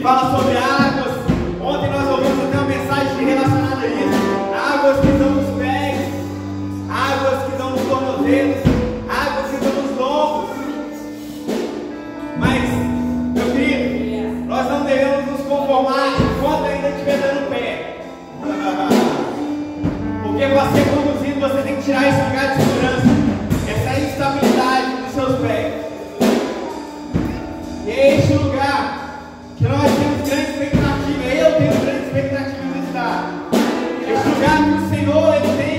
fala sobre águas. Ontem nós ouvimos até uma mensagem relacionada a isso. Águas que dão nos pés, águas que dão nos tornozelos, águas que dão nos lombos. Mas, meu querido, nós não devemos nos conformar enquanto ainda estiver dando pé. Porque para ser conduzido você tem que tirar esse lugar de segurança, essa instabilidade dos seus pés. E é este lugar que nós temos grande expectativa, eu tenho grande expectativa de estar. Este lugar que o Senhor ele tem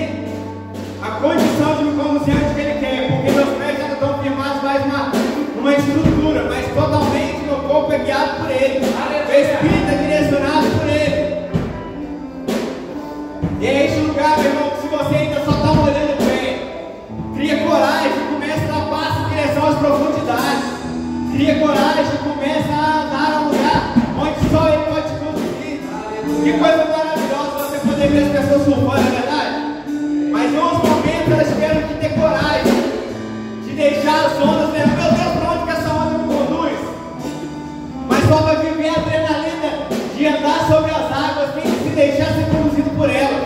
a condição de me conduzir onde que Ele quer, porque meus pés já não estão firmados mais numa estrutura, mas totalmente meu corpo é guiado por Ele, o Espírito é direcionado por Ele. E é este lugar, meu irmão, que se você ainda só está molhando o pé, cria coragem, começa a dar passo em direção às profundidades. Cria coragem, começa a andar a um lugar onde só Ele pode te conduzir. Que coisa maravilhosa você poder ver as pessoas surfando, é verdade? Mas em uns momentos elas tiveram que ter coragem de deixar as ondas, né? Meu Deus, para onde que essa onda me conduz? Mas só vai viver a adrenalina de andar sobre as águas, tem que se deixar ser conduzido por elas.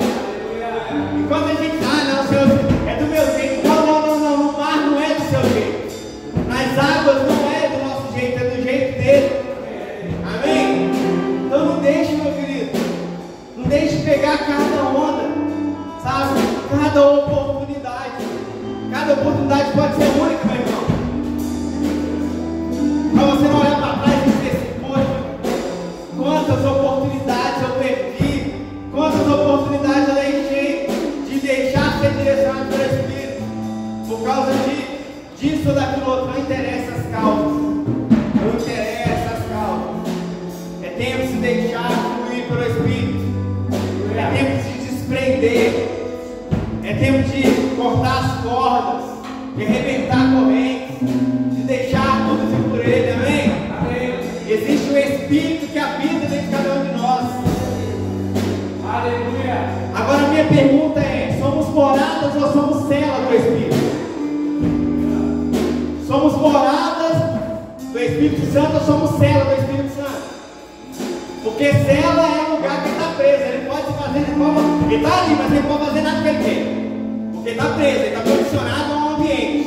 Enquanto a gente, não, Senhor, é do meu jeito. Não, o mar não é do seu jeito. Nas águas não é do nosso jeito, é do jeito dele. Amém? Então não deixe, meu querido, não deixe pegar cada onda, sabe? Cada oportunidade pode ser única, meu irmão. Para você não olhar para trás e dizer assim, poxa, quantas oportunidades eu perdi, quantas oportunidades eu deixei de deixar ser direcionado pelo Espírito, por causa disso ou daquilo outro. Não interessa as causas, não interessa as causas. É tempo de se deixar fluir pelo Espírito, é tempo de se desprender, é tempo de cortar as cordas, de arrebentar correntes, de deixar conduzir por Ele, amém? Amém? Existe um Espírito que habita dentro de cada um de nós. Aleluia! Agora a minha pergunta é: somos moradas ou somos cela do Espírito? Somos moradas do Espírito Santo ou somos cela do Espírito Santo? Porque cela é o lugar que ele está preso. Ele pode fazer, ele está ali, mas ele pode fazer nada que ele quer. Porque ele está preso, ele está condicionado a um ambiente.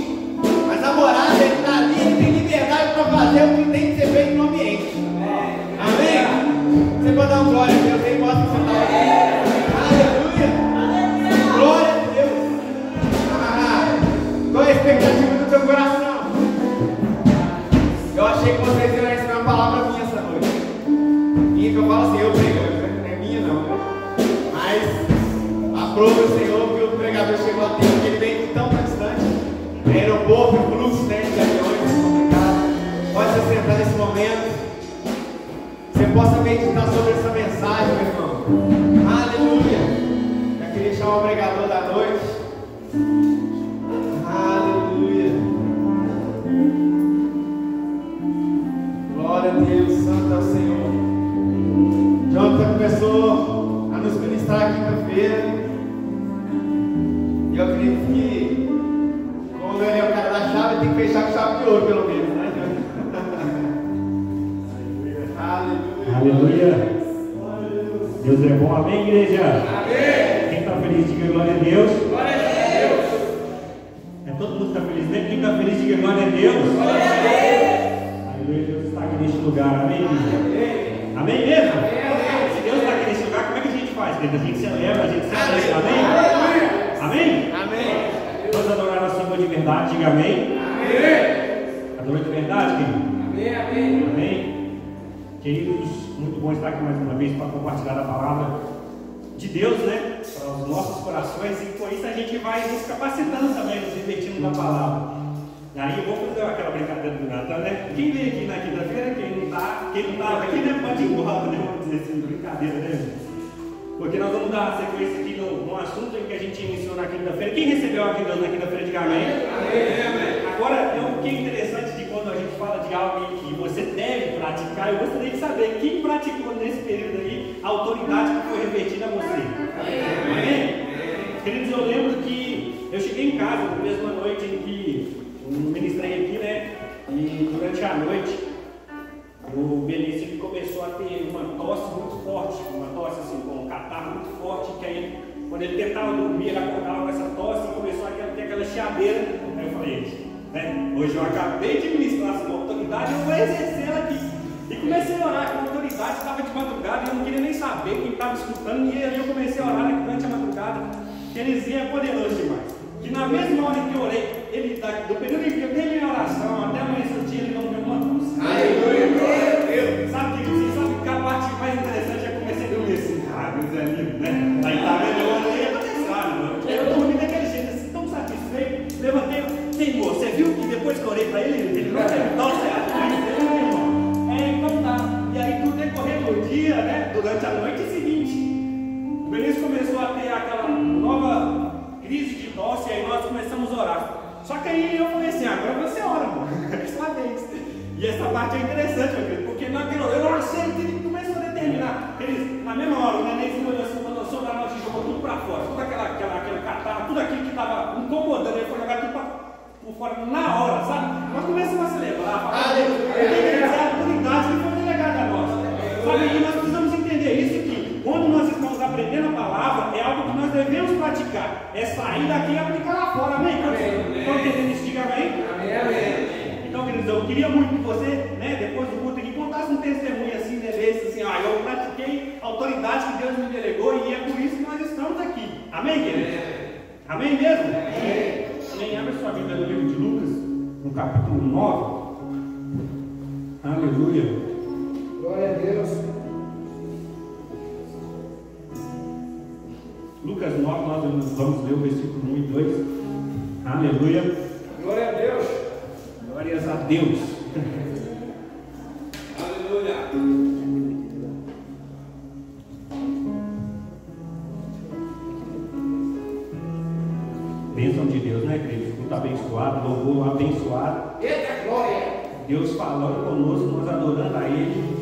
Mas a morada, ele está ali, ele tem liberdade para fazer o que tem que ser feito no ambiente. Amém? Você pode dar uma glória a Deus, ele gosta de sentar aqui. Aleluia! Glória a Deus! Qual é a expectativa do teu coração? Eu achei que vocês iam receber uma palavra minha essa noite. Minha que eu falo assim, eu prego, não é minha não. Mas aprova o Senhor que o pregador chegou a tempo, porque ele veio de tão distante. Aeroporto, fluxo, né, de aviões, complicado. Pode se sentar nesse momento. Você possa meditar sobre essa mensagem, meu irmão. Aleluia. Já queria chamar o pregador da noite. Aleluia. Glória a Deus, santo é o Senhor. Jonathan começou a nos ministrar quinta-feira. E eu acredito que, como ele é o cara da chave, tem que fechar com chave de ouro, pelo menos, né? Aleluia. Aleluia. Deus é bom, amém, igreja? Amém. Quem está feliz, diga glória a Deus. Glória a Deus. É todo mundo que está feliz, né? Quem está feliz, diga glória a Deus. Glória a Deus. Aleluia, Deus está aqui neste lugar, amém, igreja? Amém. Amém mesmo? Amém. Se Deus está aqui neste lugar, como é que a gente faz? A gente celebra, a gente celebra, amém? Amém? Amém. Vamos adorar ao Senhor de verdade, diga amém. Amém. Adorou de verdade, querido? Amém. Amém. Amém. Queridos, muito bom estar aqui mais uma vez para compartilhar a palavra de Deus, né? Para os nossos corações, e com isso a gente vai nos capacitando também, nos investindo na palavra. E aí eu vou fazer aquela brincadeira do Natal, né? Quem veio aqui na quinta-feira, quem não estava aqui, né? Pode ir embora, né? Vamos dizer assim, brincadeira, né? Porque nós vamos dar sequência aqui no assunto em que a gente iniciou na quinta-feira. Quem recebeu aqui na quinta-feira, diga amém. Amém. Agora, o que é interessante de quando a gente fala de algo que você deve praticar, eu gostaria de saber quem praticou nesse período aí a autoridade que foi revertida a você. Amém? Queridos, eu lembro que eu cheguei em casa na mesma noite em que ministrei aqui, né? E durante a noite o Benício ele começou a ter uma tosse muito forte, uma tosse assim, com um catarro muito forte, que aí, quando ele tentava dormir, ele acordava com essa tosse e começou a ter aquela chiadeira. Aí eu falei, né, hoje eu acabei de ministrar essa autoridade, eu vou exercer ela aqui. E comecei a orar com a autoridade, estava de madrugada e eu não queria nem saber quem estava escutando, e aí eu comecei a orar durante a madrugada. Querizinho é poderoso demais. Que na mesma hora que eu orei, ele, do período em que eu terminei a oração até amanhecer o dia, ele não deu uma luz. Aleluia! Sabe que a parte mais interessante é comecei a dormir assim, Deus é lindo, né? Aí tá vendo, eu orei, eu dormi daquele jeito, assim, tão satisfeito, levantei, Senhor, você viu que depois que eu orei para ele não perguntou certo, então tá. E aí tudo decorrendo do dia, né? Durante a noite seguinte, o Benício começou a ter aquela nova crise de tosse, e aí nós começamos a orar. Só que aí eu falei assim, agora você ora, amor. É sua vez. E essa parte é interessante, meu querido, porque naquela hora eu orei, ele começou a determinar. Eles, na mesma hora, o nenenzinho olhou assim, quando eu sou da noite, jogou tudo para fora, todo aquele catarro, tudo aquilo que estava incomodando, ele foi jogar tudo por fora na hora, sabe? Nós começamos a celebrar, falar, a autoridade que foi delegada a nós. Sabe, e nós precisamos entender isso, que quando nós estamos aprendendo a palavra, é algo que nós devemos praticar. É sair daqui e aplicar lá fora, amém? Estão entendendo isso? Diga amém? Amém. Então, queridos, eu queria muito que você, né, depois do culto aqui, contasse um testemunho assim, desse, assim, eu pratiquei a autoridade que Deus me delegou e é por isso que nós estamos aqui. Amém, queridos? Amém mesmo? Amém. Amém. Abre sua Bíblia no livro de Lucas, no capítulo 9. Aleluia. Glória a Deus. Lucas 9, nós vamos ler o versículo 1 e 2. Aleluia. Glória a Deus. Glórias a Deus. Aleluia. Bênção de Deus, né, queridos? Culto abençoado, louvor abençoado. Eita glória. Deus falando conosco, nós adorando a Ele.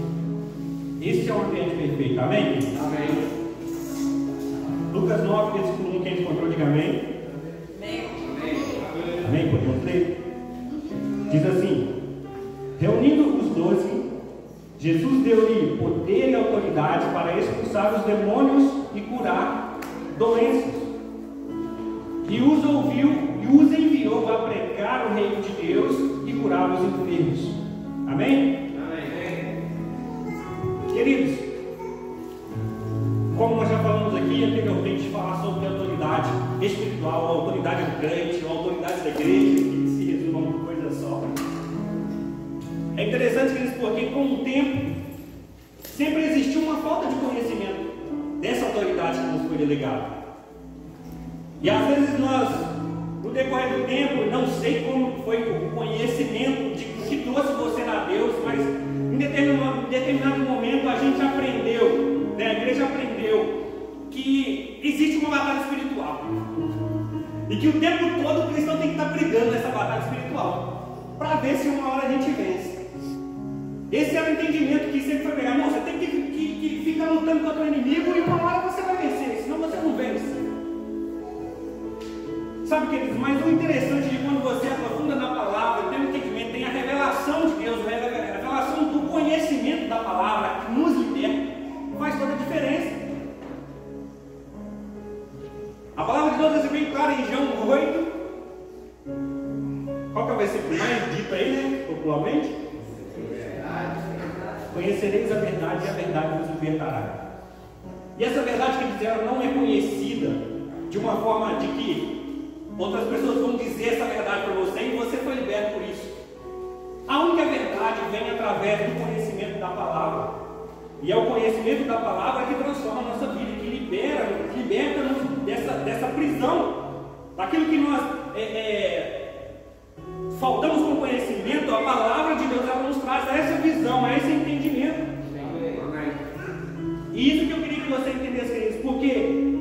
Esse é o ambiente perfeito, amém? Amém. Lucas 9, versículo 1, quem encontrou, diga amém. Amém. Amém? Podemos ler? Diz assim: reunindo os 12, Jesus deu-lhe poder e autoridade para expulsar os demônios e curar doenças. E os ouviu e os enviou a pregar o reino de Deus e curar os enfermos. Amém? Amém. Queridos, como nós já falamos aqui anteriormente, falar sobre autoridade espiritual, a autoridade do crente, a autoridade da igreja, que se resume a uma coisa só. É interessante, queridos, porque com o tempo sempre existiu uma falta de conhecimento dessa autoridade que nos foi delegada. E às vezes nós, no decorrer do tempo, não sei como foi o conhecimento de que trouxe você a Deus, mas em determinado momento a gente aprendeu, né, a igreja aprendeu que existe uma batalha espiritual. E que o tempo todo o cristão tem que estar brigando nessa batalha espiritual, para ver se uma hora a gente vence. Esse é o entendimento que sempre foi pegar. Você tem que ficar lutando contra o inimigo e uma hora você vai vencer, senão você não vence. Sabe, queridos, mas o interessante de quando você aprofunda na palavra, tem o entendimento, tem a revelação de Deus, a revelação do conhecimento da palavra que nos liberta, faz toda a diferença. A palavra de Deus é bem clara em João 8. Qual que é o versículo mais dito aí, né? Popularmente? Conhecereis a verdade e a verdade vos libertará. E essa verdade que disseram não é conhecida de uma forma de que outras pessoas vão dizer essa verdade para você e você foi liberto por isso. A única verdade vem através do conhecimento da palavra. E é o conhecimento da palavra que transforma a nossa vida, que liberta-nos dessa prisão, daquilo que nós faltamos com conhecimento. A palavra de Deus ela nos traz essa visão, esse entendimento. E isso que eu queria que você entendesse, queridos, porque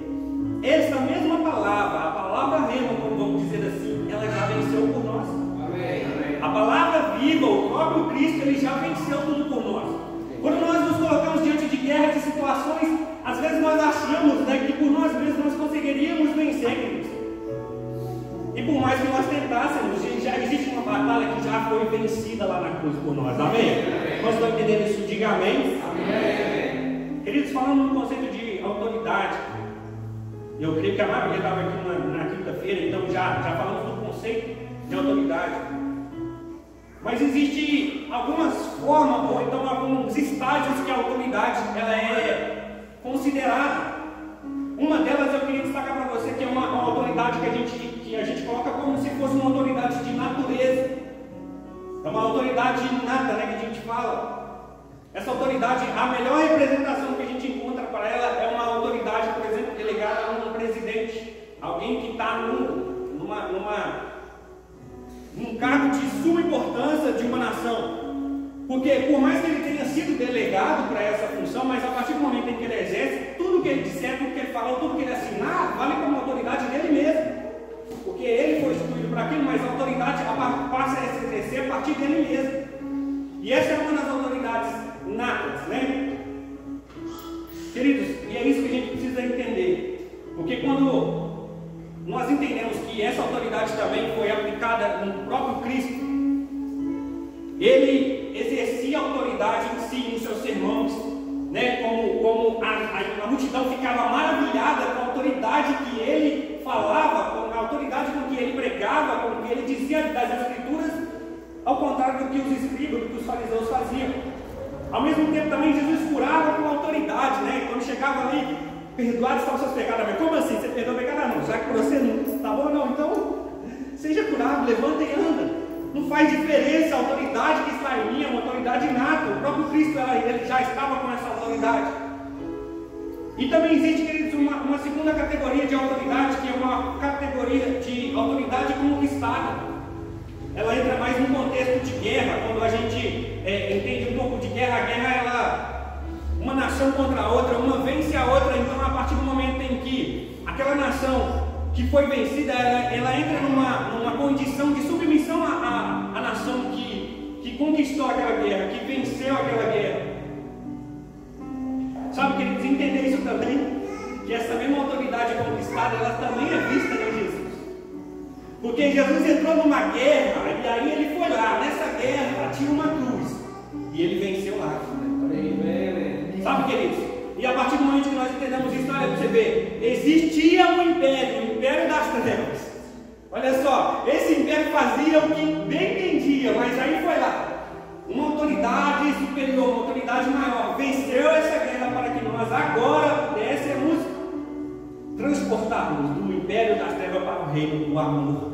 essa mesma palavra, a palavra rema, como vamos dizer assim, ela já venceu por nós. Amém. A palavra viva, o próprio Cristo, ele já venceu tudo por nós. Quando nós nos colocamos diante de guerras e situações, às vezes nós achamos, né, que por nós mesmos nós conseguiríamos vencer, queridos. E por mais que nós tentássemos, já existe uma batalha que já foi vencida lá na cruz por nós. Amém? Nós estamos entendendo isso? Diga amém. Amém. Queridos, falando no conceito de autoridade, eu creio que a maioria estava aqui na quinta-feira, então já falamos do conceito de autoridade. Mas existe algumas formas, ou então alguns estágios que a autoridade ela é considerada. Uma delas eu queria destacar para você, que é uma autoridade que a gente coloca como se fosse uma autoridade de natureza. É uma autoridade inata, né, que a gente fala. Essa autoridade, a melhor representação que a gente encontra para ela é uma autoridade, por exemplo, delegada a um presidente. Alguém que está num cargo de suma importância de uma nação. Porque por mais que ele tenha sido delegado para essa função, mas a partir do momento em que ele exerce, tudo que ele disser, tudo que ele falou, tudo que ele assinar, vale como autoridade dele mesmo. Porque ele foi instituído para aquilo, mas a autoridade passa a se exercer a partir dele mesmo. E essa é uma das autoridades natas, né? Queridos, e é isso que a gente precisa entender. Porque quando nós entendemos que essa autoridade também foi aplicada no próprio Cristo, ele exercia autoridade em si, nos seus sermões, né? Como a multidão ficava maravilhada com a autoridade que ele falava, com a autoridade com que ele pregava, com o que ele dizia das Escrituras, ao contrário do que os escribas, do que os fariseus faziam. Ao mesmo tempo também Jesus curava com autoridade, né? Quando chegava ali, perdoados estão os seus pecados. Mas como assim? Você perdoou o pecado? Não, já que você não está bom, não, então seja curado, levanta e anda. Não faz diferença a autoridade que está em mim, é uma autoridade inata. O próprio Cristo ele já estava com essa autoridade. E também existe, queridos, uma segunda categoria de autoridade, que é uma categoria de autoridade conquistada. Ela entra mais num contexto de guerra, quando a gente entende um pouco de guerra. A guerra, uma nação contra a outra, uma vence a outra. Então, a partir do momento em que aquela nação que foi vencida, ela entra numa condição de submissão à nação que conquistou aquela guerra, que venceu aquela guerra. Sabe, queridos, entender isso também, que essa mesma autoridade conquistada, ela também é vista em Jesus. Porque Jesus entrou numa guerra, e aí ele foi lá, nessa guerra tinha uma cruz, e ele venceu lá. Sabe, queridos? E a partir do momento que nós entendemos isso, olha para você ver, existia um império, o império das trevas. Olha só, esse império fazia o que bem entendia, mas aí foi lá. Uma autoridade superior, uma autoridade maior, venceu essa guerra para que nós agora pudéssemos transportarmos do império das trevas para o reino do amor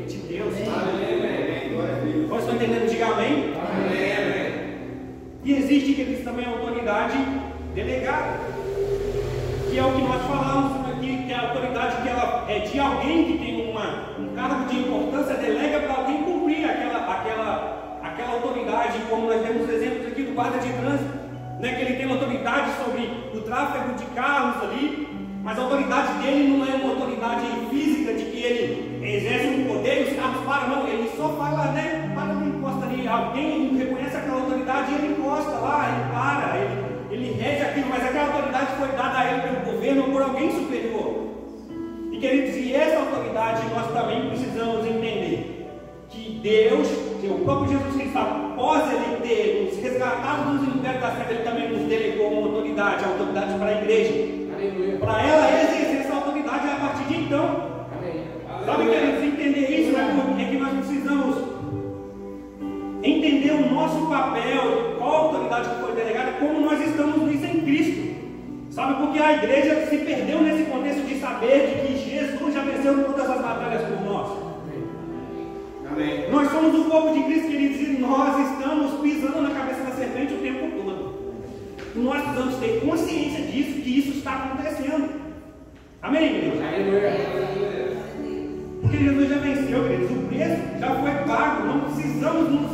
de Deus. Amém. Nós estamos entendendo? Diga amém. Amém. E existe, queridos, também a autoridade delegada, que é o que nós falamos aqui, que é a autoridade que ela é de alguém que tem um cargo de importância, delega para alguém cumprir aquela autoridade, como nós temos exemplos aqui do guarda de trânsito, né, que ele tem autoridade sobre o tráfego de carros ali, mas a autoridade dele não é uma autoridade física de que ele exerce um poder e os carros param, não, ele só fala, né, para, encosta ali, alguém reconhece aquela autoridade e ele encosta lá, ele para, ele rege aquilo, mas aquela autoridade foi dada a ele pelo governo ou por alguém superior. E queridos, e essa autoridade nós também precisamos entender que Deus, que o próprio Jesus Cristo, após ele ter nos resgatado dos impérios da fé, ele também nos delegou uma autoridade, a autoridade para a igreja. Aleluia. Para ela exercer essa autoridade a partir de então. Aleluia. Sabe, queridos, entender isso é que nós precisamos entender o nosso papel, qual a autoridade que foi delegada, como nós estamos nisso em Cristo. Sabe, porque a igreja se perdeu nesse contexto de saber de que Jesus já venceu todas as batalhas por nós. Amém. Nós somos o povo de Cristo, queridos, e nós estamos pisando na cabeça da serpente o tempo todo. E nós precisamos ter consciência disso, que isso está acontecendo. Amém, queridos? Amém. Porque Jesus já venceu, queridos, o preço já foi pago, não precisamos nos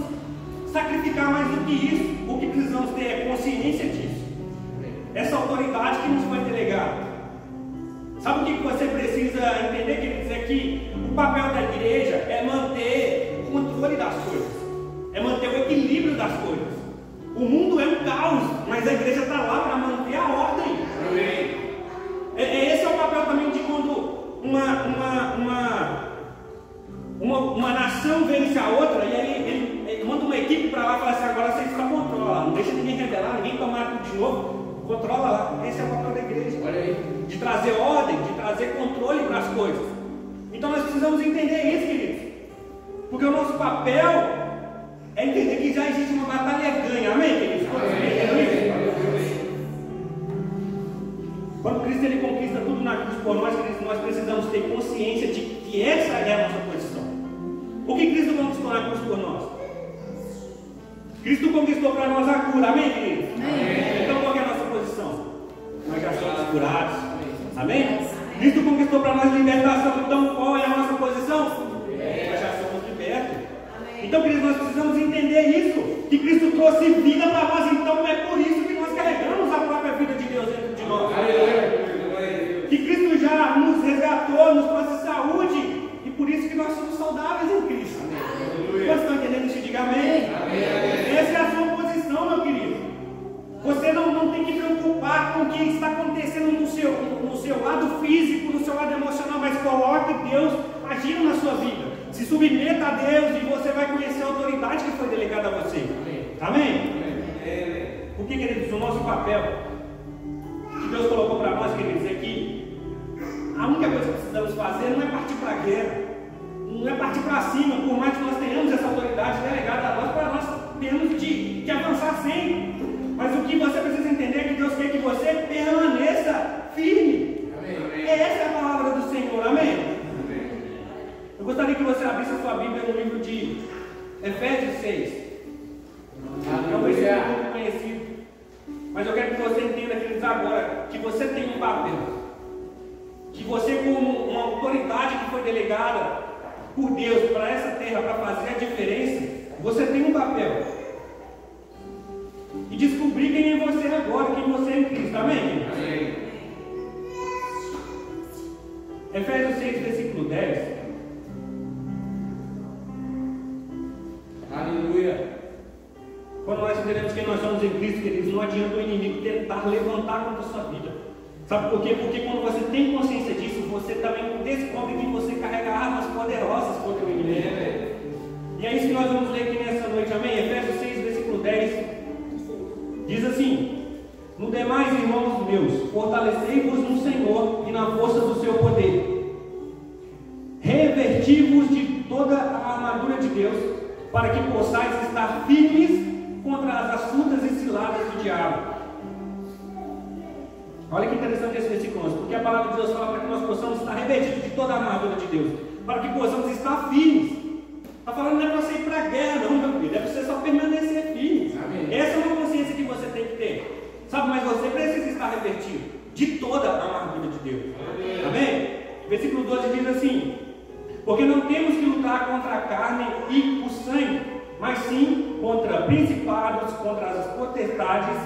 sacrificar mais do que isso. O que precisamos ter é consciência disso. Essa autoridade que nos foi delegada. Sabe o que você precisa entender, queridos? É que o papel da igreja é manter o controle das coisas, é manter o equilíbrio das coisas. O mundo é um caos, mas a igreja está lá para manter a ordem. Esse é o papel também de quando uma nação vence a outra, e aí ele manda uma equipe para lá e fala assim: agora vocês só controlam, não deixa ninguém rebelar, ninguém tomar tudo de novo, controla lá. Esse é o papel da igreja. Olha aí. De trazer ordem, de trazer controle para as coisas. Então nós precisamos entender isso, queridos. Porque o nosso papel é entender que já existe uma batalha ganha. Amém, queridos? Quando Cristo ele conquista tudo na cruz por nós, queridos, nós precisamos ter consciência de que essa é a nossa posição. O que Cristo conquistou na cruz por nós? Cristo conquistou para nós a cura. Amém, queridos? Amém. Então qual é a nossa posição? Nós já somos curados. Amém? Cristo conquistou para nós libertação. Então qual é a nossa posição? Nós já somos libertos. Então, queridos, nós precisamos entender isso, que Cristo trouxe vida para nós. Então é por isso que nós carregamos a própria vida de Deus dentro de nós. Que Cristo já nos resgatou, nos trouxe saúde, e por isso que nós somos saudáveis em Cristo. Vocês estão entendendo isso? Diga amém. Essa é a sua posição, meu querido. Você não tem que preocupar com o que está acontecendo no seu lado físico, no seu lado emocional, mas coloque Deus agindo na sua vida. Se submeta a Deus e você vai conhecer a autoridade que foi delegada a você. Amém? Porque, queridos, o nosso papel que Deus colocou para nós, queridos, é que a única coisa que precisamos fazer não é partir para a guerra, não é partir para cima, por mais que nós tenhamos essa autoridade delegada a nós, para nós termos de avançar sempre. Mas o que você precisa entender é que Deus quer que você permaneça firme. Amém. Essa é a palavra do Senhor. Amém? Eu gostaria que você abrisse a sua Bíblia no livro de Efésios 6. É um versículo muito conhecido. Mas eu quero que você entenda, queridos, agora que você tem um papel. Que você, como uma autoridade que foi delegada por Deus para essa terra, para fazer a diferença, você tem um papel. E descobrir quem é você agora, quem você é em Cristo. Amém? Amém. Efésios 6, versículo 10. Aleluia. Quando nós entendemos quem nós somos em Cristo, queridos, não adianta o inimigo tentar levantar contra a sua vida. Sabe por quê? Porque quando você tem consciência disso, você também descobre que você carrega armas poderosas contra o inimigo. E é isso que nós vamos ler aqui nessa noite. Amém? Efésios 6, versículo 10. Diz assim: no demais, irmãos meus, fortalecei-vos no Senhor e na força do seu poder. Revesti-vos de toda a armadura de Deus, para que possais estar firmes contra as astutas e ciladas do diabo. Olha que interessante esse versículo, porque a palavra de Deus fala para que nós possamos estar revestidos de toda a armadura de Deus, para que possamos estar firmes. Está falando não é para você ir para a guerra, não, meu filho, é para você só permanecer firme. Amém. Essa é uma consciência que você tem que ter, sabe? Mas você precisa estar revestido de toda a armadura de Deus. Amém? Amém? Versículo 12 diz assim: porque não temos que lutar contra a carne e o sangue, mas sim contra principados, contra as potestades,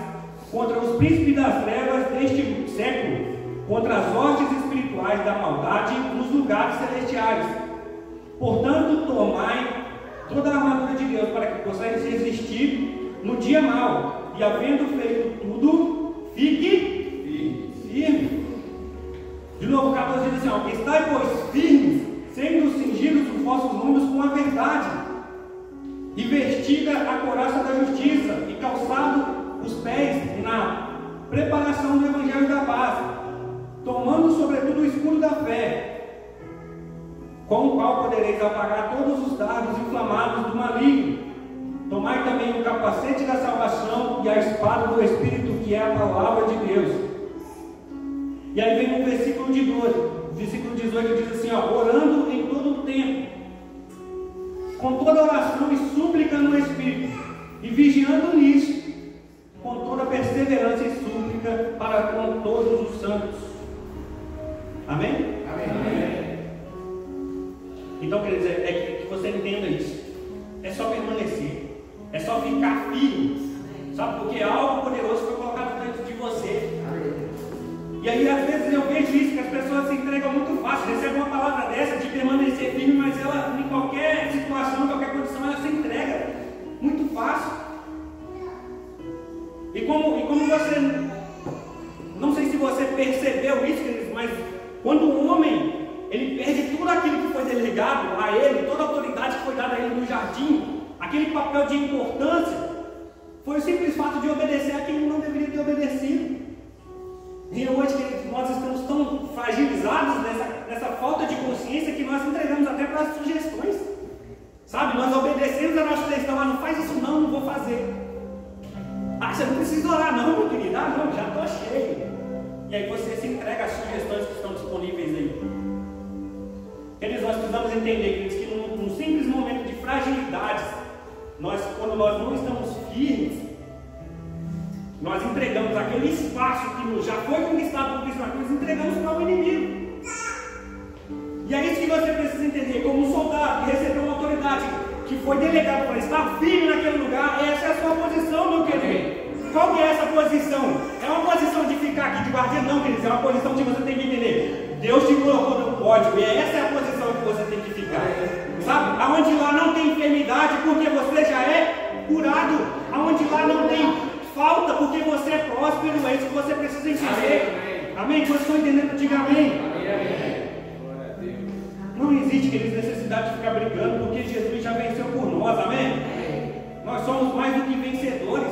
contra os príncipes das trevas deste século, contra as hostes espirituais da maldade nos lugares celestiais. Portanto, tomai toda a armadura de Deus, para que possais resistir no dia mau, e havendo feito tudo, fique firme. De novo, o 14 diz assim: ó, estai, pois, firmes, sendo cingidos os vossos lombos com a verdade, e vestida a couraça da justiça, e calçado os pés na preparação do evangelho da paz, tomando sobretudo o escudo da fé, com o qual podereis apagar todos os dardos inflamados do maligno. Tomai também o capacete da salvação e a espada do Espírito, que é a palavra de Deus. E aí vem o versículo 18 diz assim, ó, orando em todo o tempo, com toda oração e súplica no Espírito, e vigiando nisso, com toda perseverança e súplica para com todos os santos. Amém? Amém. Amém. Então, queridos, é que você entenda isso. É só permanecer, é só ficar firme, sabe? Porque algo poderoso foi colocado dentro de você. E aí, às vezes, eu vejo isso, que as pessoas se entregam muito fácil, recebem uma palavra dessa de permanecer firme, mas ela, em qualquer situação, em qualquer condição, ela se entrega muito fácil. E como você, não sei se você percebeu isso, queridos, mas quando o homem, ele perde tudo aquilo que foi delegado a ele, toda a foi dado a ele no jardim, aquele papel de importância, foi o simples fato de obedecer a quem ele não deveria ter obedecido. E hoje nós estamos tão fragilizados nessa falta de consciência que nós entregamos até para as sugestões. Sabe, nós obedecemos a nossa questão, não faz isso não vou fazer. Você não precisa orar não, meu querido, não, já estou cheio. E aí você se entrega às sugestões que estão disponíveis aí. Queridos, nós precisamos entender, queridos, que num simples momento de fragilidades, quando nós não estamos firmes, nós entregamos aquele espaço que já foi conquistado por Cristo na cruz, entregamos para o inimigo. E é isso que você precisa entender, como um soldado que recebeu uma autoridade, que foi delegado para estar firme naquele lugar. Essa é a sua posição, meu querido. Qual que é essa posição? É uma posição de ficar aqui de guardião? Não, queridos, é uma posição que você tem que entender. Deus te colocou no pódio, e essa é a posição que você tem que ficar. Sabe? Aonde lá não tem enfermidade, porque você já é curado. Aonde lá não tem falta, porque você é próspero. É isso que você precisa entender. Amém? Vocês estão entendendo? Diga amém. Não existe, queridos, necessidade de ficar brigando, porque Jesus já venceu por nós. Amém? Nós somos mais do que vencedores.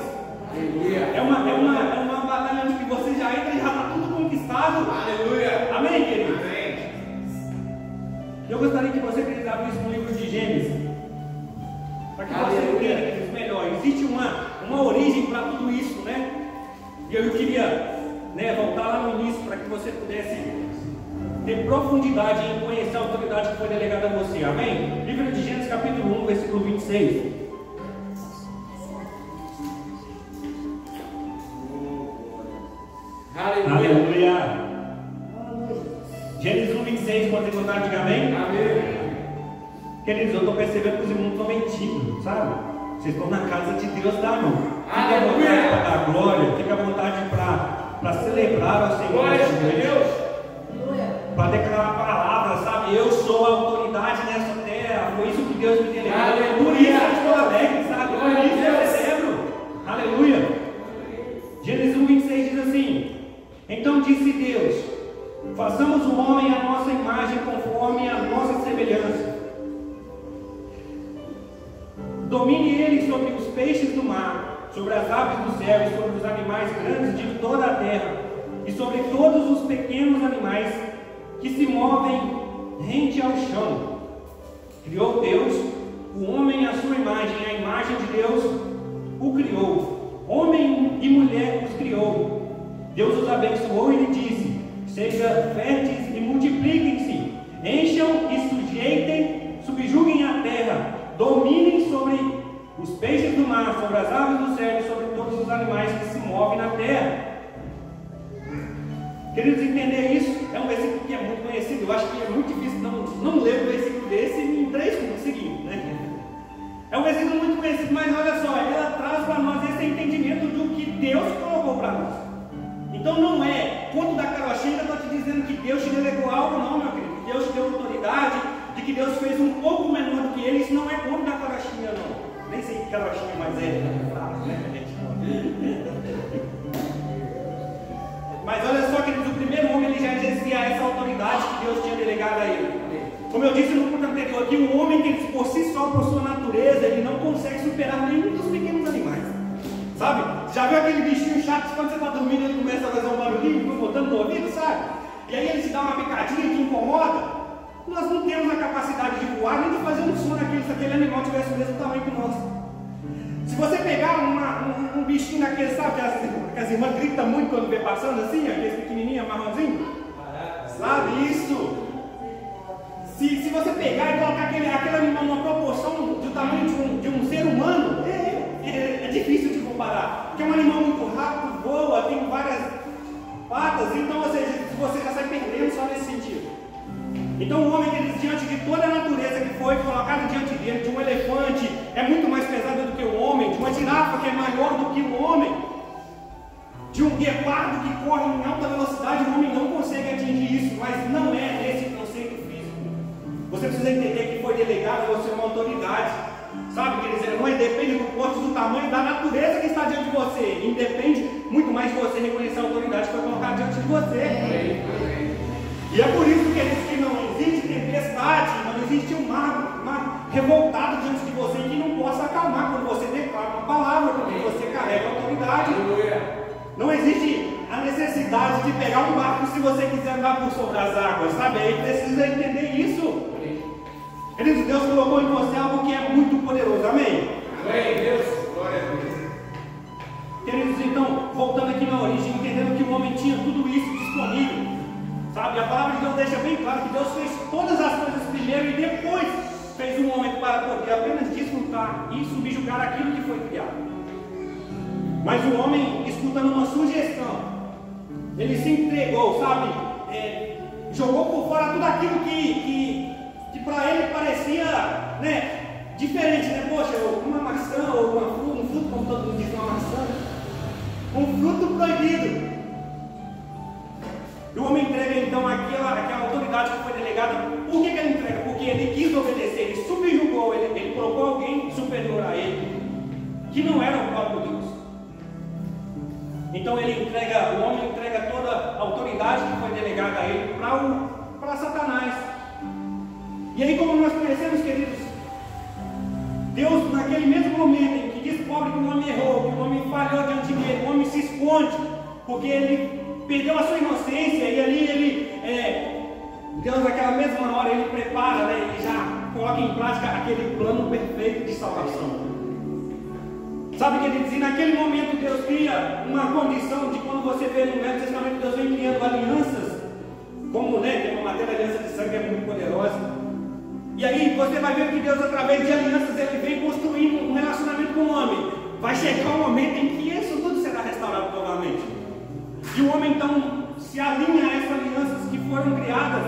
É uma batalha onde você já entra e já está tudo conquistado. Aleluia. Amém, querido? Amém. Eu gostaria que você, querido, abrisse no livro de Gênesis, para que você entenda, queridos, melhor. Existe uma origem para tudo isso, né? E eu queria, voltar lá no início para que você pudesse ter profundidade em conhecer a autoridade que foi delegada a você. Amém? Livro de Gênesis, capítulo 1, versículo 26. Aleluia. Gênesis 1, 26, pode encontrar, diga amém? Amém. Queridos, eu estou percebendo que os irmãos estão mentindo, sabe? Vocês estão na casa de Deus da mão. Aleluia. Para dar glória, fica à vontade para celebrar ao Senhor. Glória a Deus. Para declarar a palavra, sabe? Eu sou a autoridade nessa terra. Foi isso que Deus me delegou. Por isso eu estou alegre, sabe? Por isso eu celebro. Aleluia. Gênesis 1, 26 diz assim: então disse Deus: façamos o homem à nossa imagem, conforme a nossa semelhança. Domine ele sobre os peixes do mar, sobre as aves do céu e sobre os animais grandes de toda a terra, e sobre todos os pequenos animais que se movem rente ao chão. Criou Deus o homem à sua imagem, a imagem de Deus o criou. Homem e mulher os criou. Deus os abençoou e lhe disse: sejam férteis e multipliquem-se, encham e subjuguem a terra, dominem sobre os peixes do mar, sobre as aves do céu e sobre todos os animais que se movem na terra. Queridos, entender isso é um versículo que é muito conhecido. Eu acho que é muito difícil não ler um versículo desse em 3 minutos seguintes, né? É um versículo muito conhecido, mas olha só, ela traz para nós esse entendimento do que Deus colocou para nós. Então não é conto da carochinha, eu estou te dizendo que Deus te delegou algo, não, meu querido. Que Deus te deu autoridade, de que Deus fez um pouco menor do que ele. Isso não é conto da carochinha, não. Nem sei que carochinha, mas é frase, né, gente? Mas olha só, queridos, o primeiro homem ele já exercia essa autoridade que Deus tinha delegado a ele. Como eu disse no ponto anterior aqui, um homem que por si só, por sua natureza, ele não consegue superar nenhum dos pequenos animais. Sabe? Já viu aquele bichinho chato que quando você está dormindo ele começa a fazer um barulhinho, botando no ouvido, sabe? E aí ele te dá uma picadinha que incomoda? Nós não temos a capacidade de voar nem de fazer um som se aquele animal tivesse o mesmo tamanho que nós. Se você pegar um bichinho daquele, sabe, que as irmãs gritam muito quando vê passando assim, aquele pequenininho, marronzinho, sabe isso? Se você pegar e colocar aquele animal numa proporção do tamanho de um ser humano, é difícil de comparar, porque é um animal muito rápido, voa, tem várias patas, então, ou seja, você já sai perdendo só nesse sentido. Então o homem, que diante de toda a natureza que foi colocada diante dele, de um elefante, é muito mais pesado do que o homem, de uma girafa que é maior do que o homem, de um guepardo que corre em alta velocidade, o homem não consegue atingir isso, mas não é nesse conceito físico. Você precisa entender que foi delegado a você uma autoridade, sabe, quer dizer, não independe do porte, do tamanho, da natureza que está diante de você, independe muito mais de você reconhecer a autoridade que foi colocada diante de você. E é por isso que não existe tempestade, não existe um mar revoltado diante de você e que não possa acalmar quando você declara uma palavra, porque você carrega autoridade. Não existe a necessidade de pegar um barco se você quiser andar por sobre as águas, sabe? Aí precisa entender isso. Queridos, Deus colocou em você algo que é muito poderoso, amém? Amém, Deus, glória a Deus. Queridos, então, voltando aqui na origem, entendendo que o homem tinha tudo isso disponível, sabe? A palavra de Deus deixa bem claro que Deus fez todas as coisas primeiro e depois fez um homem para poder apenas desfrutar e subjugar aquilo que foi criado. Mas o homem, escutando uma sugestão, ele se entregou, sabe? Jogou por fora tudo aquilo que para ele parecia, né, diferente, né? Poxa, uma maçã ou um fruto, como todo mundo diz, uma maçã, um fruto proibido. E o homem entrega então aquela autoridade que foi delegada. Por que ele entrega? Porque ele quis obedecer, ele subjugou, ele colocou alguém superior a ele, que não era o próprio Deus. Então o homem entrega toda a autoridade que foi delegada a ele para Satanás. E aí, como nós conhecemos, queridos, Deus, naquele mesmo momento em que descobre que o homem errou, que o homem falhou diante dele, o homem se esconde, porque ele perdeu a sua inocência, e ali Deus naquela mesma hora ele prepara, né, ele já coloca em prática aquele plano perfeito de salvação. Sabe, queridos, e naquele momento Deus cria uma condição de, quando você vê no Velho Testamento, Deus vem criando alianças, como, né, tem uma matéria, aliança de sangue é muito poderosa. E aí você vai ver que Deus, através de alianças, ele vem construindo um relacionamento com o homem. Vai chegar um momento em que isso tudo será restaurado novamente. E o homem então se alinha a essas alianças que foram criadas.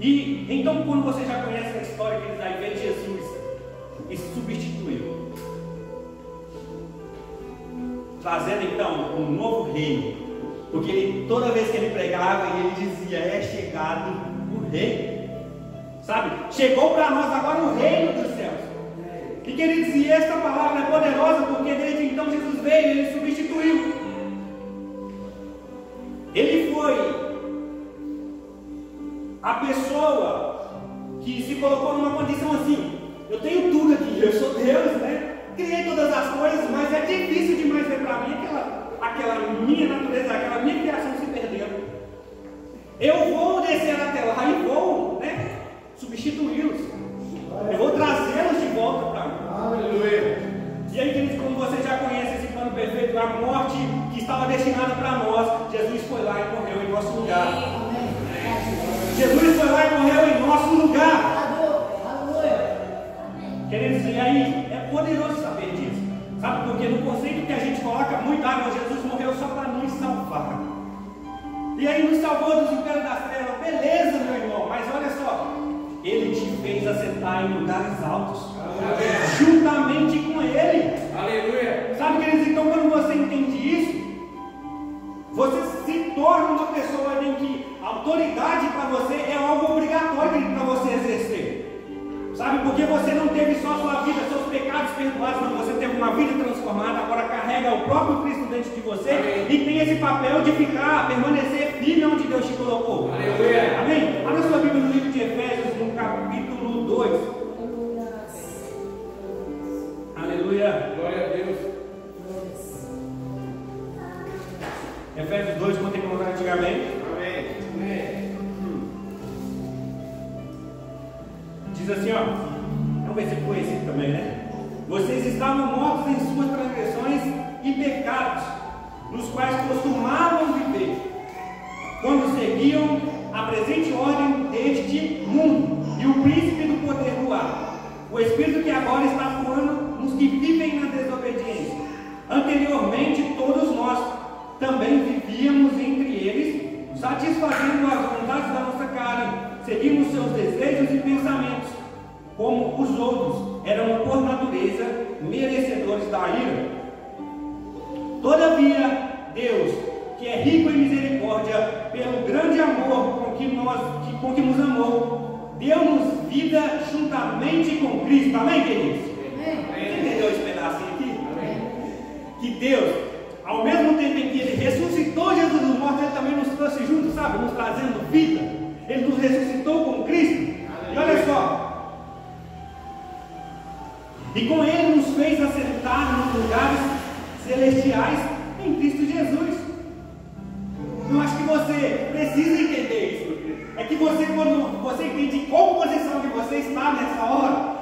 E então, quando você já conhece a história, que aí vem Jesus e substituiu, trazendo então um novo reino. Porque toda vez que ele pregava, ele dizia: é chegado o reino. Sabe? Chegou para nós agora o reino dos céus. E queridos, e esta palavra é poderosa, porque desde então Jesus veio, ele substituiu. Ele foi a pessoa que se colocou numa condição assim: eu tenho tudo aqui, eu sou Deus, né? Criei todas as coisas, mas é difícil demais ver para mim aquela minha natureza, aquela minha criação se perdendo. Eu vou descer até lá e vou, né, substituí-los. Eu vou trazê-los de volta para mim. Aleluia. E aí, queridos, como você já conhece esse plano perfeito, a morte que estava destinada para nós, Jesus foi lá e morreu em nosso lugar. Jesus foi lá e morreu em nosso lugar. Queridos, e aí é poderoso saber disso. Sabe, porque no conceito que a gente coloca muito, Jesus morreu só para nos salvar. E aí nos salvou dos impérios das trevas. Beleza, meu irmão, mas olha só, ele te fez assentar em lugares altos, juntamente com ele. Aleluia. Sabe, queridos, então quando você entende isso, você se torna uma pessoa em que a autoridade para você é algo obrigatório para você exercer. Sabe, porque você não teve só a sua vida, seus pecados perdoados, mas você teve uma vida transformada, agora carrega o próprio Cristo dentro de você. Amém. E tem esse papel de permanecer firme onde Deus te colocou. Aleluia. Amém? Abra sua Bíblia no livro de Efésios, no capítulo 2. Aleluia. Glória a Deus. Efésios 2, como tem colocado antigamente. Amém. Amém. Diz assim, ó, é um versículo conhecido também, né? Vocês estavam mortos em suas transgressões e pecados, nos quais costumavam viver, quando seguiam a presente ordem deste mundo e o príncipe do poder do ar, o espírito que agora está atuando nos que vivem na desobediência. Anteriormente, todos nós também vivíamos entre eles, satisfazendo as vontades da nossa carne, seguimos seus desejos e pensamentos, como os outros, eram por natureza merecedores da ira. Todavia, Deus, que é rico em misericórdia, pelo grande amor com que nos amou, deu-nos vida juntamente com Cristo. Amém, queridos? Amém. Você entendeu esse pedacinho aqui? Amém. Que Deus, ao mesmo tempo em que Ele ressuscitou Jesus dos mortos, Ele também nos trouxe junto, sabe? Nos trazendo vida. Ele nos ressuscitou com Cristo. E olha só, E com Ele nos fez assentar nos lugares celestiais em Cristo Jesus. Eu acho que você precisa entender isso, meu querido. É que você, quando você entende qual posição que você está nessa hora,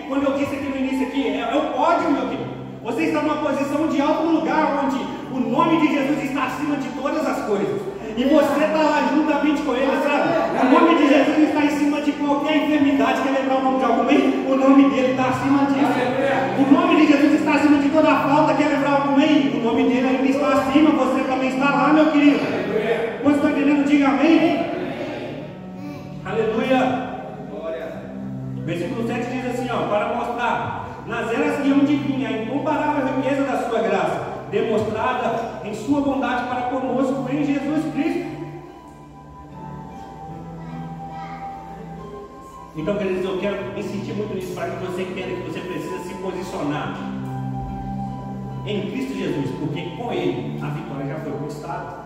quando eu disse aqui no início aqui, é o pódio, meu querido. Você está numa posição de alto lugar, onde o nome de Jesus está acima de todas as coisas. E você está lá juntamente com Ele, sabe? O nome de Jesus está em cima de qualquer enfermidade. Quer lembrar o nome de alguém? O nome dele está acima disso. O nome de Jesus está acima de toda a falta. Quer lembrar alguém? O nome dele ainda está acima. Você também está lá, meu querido. Quando estou entendendo, diga amém. Aleluia. Versículo 7 diz assim, ó, para mostrar nas eras que hão de vir a incomparável riqueza da sua graça, demonstrada em sua bondade para conosco em Jesus Cristo. Então, queridos, eu quero insistir muito nisso para que você entenda que você precisa se posicionar em Cristo Jesus, porque com Ele a vitória já foi conquistada.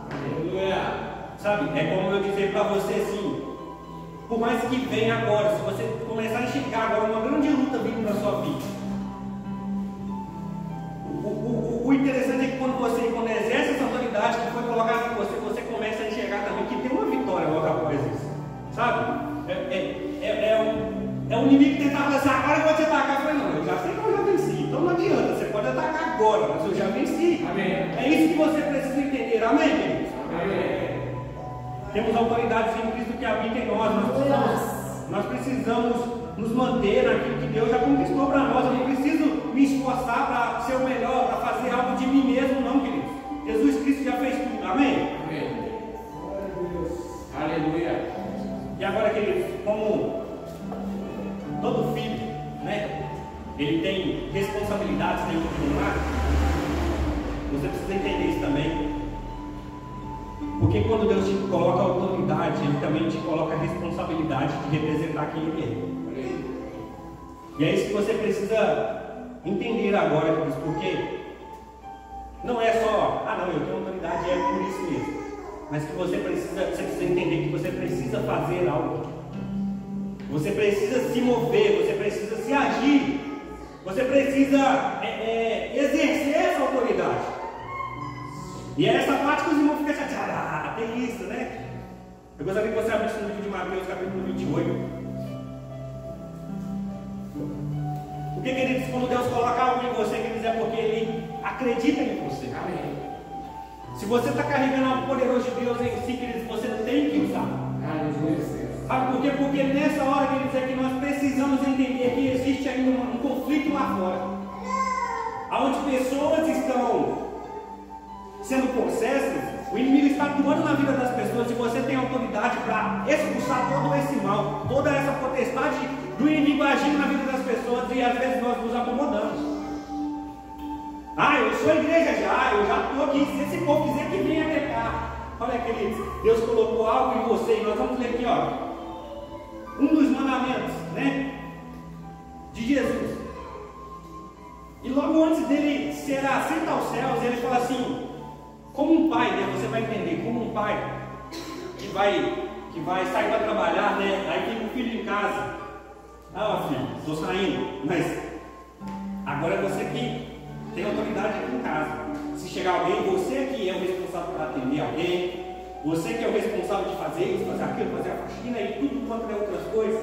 Sabe, é como eu dizer para você assim, por mais que venha agora, se você começar a enxergar agora uma grande luta vindo na sua vida, o interessante é que quando exerce essa autoridade que foi colocada em você, você começa a enxergar também que tem uma vitória logo após isso, sabe? É um inimigo que tentava assim, agora eu vou te atacar. Eu falei, não, eu já sei que eu já venci, então não adianta, você pode atacar agora, mas eu já venci. Amém. É isso que você precisa entender, amém, queridos? Amém. Temos autoridades em Cristo que habita em nós, nós precisamos nos manter naquilo que Deus já conquistou para nós. Eu não preciso me esforçar para ser o melhor, para fazer algo de mim mesmo, não, queridos. Jesus Cristo já fez tudo, amém? Amém. Aleluia. E agora, queridos, como todo filho, né, ele tem responsabilidades dentro do lar, você precisa entender isso também. Porque quando Deus te coloca a autoridade, Ele também te coloca a responsabilidade de representar quem Ele é. E é isso que você precisa entender agora, porque não é só, não, eu tenho autoridade, é por isso mesmo. Mas que você precisa entender que você precisa fazer algo. Você precisa se mover, você precisa se agir. Você precisa exercer essa autoridade. E é essa parte que os irmãos ficam chateados. Tem isso, né? Eu gostaria que você abrisse no livro de Mateus, capítulo 28. Porque, queridos, quando Deus coloca algo em você, queridos, é porque Ele acredita em você. Amém. Se você está carregando algo poderoso de Deus em si, queridos, você tem que usar. Sabe por quê? Porque nessa hora, queridos, é que nós precisamos entender que existe ainda um conflito lá fora. Onde pessoas estão sendo possessas, o inimigo está atuando na vida das pessoas e você tem autoridade para expulsar todo esse mal, toda essa potestade do inimigo agindo na vida das pessoas, e às vezes nós nos acomodamos. Eu sou igreja já, eu já estou aqui, se esse povo quiser que venha pecar. Olha, queridos, Deus colocou algo em você e nós vamos ler aqui, ó, um dos mandamentos, né, de Jesus. E logo antes dele ser ascento aos céus, ele fala assim, como um pai, né? Você vai entender, como um pai que vai sair para trabalhar, né? Aí tem um filho em casa. Filho, estou saindo, mas agora é você que tem autoridade aqui em casa. Se chegar alguém, você que é o responsável para atender alguém, você que é o responsável de fazer isso, fazer aquilo, fazer a faxina e tudo quanto é outras coisas.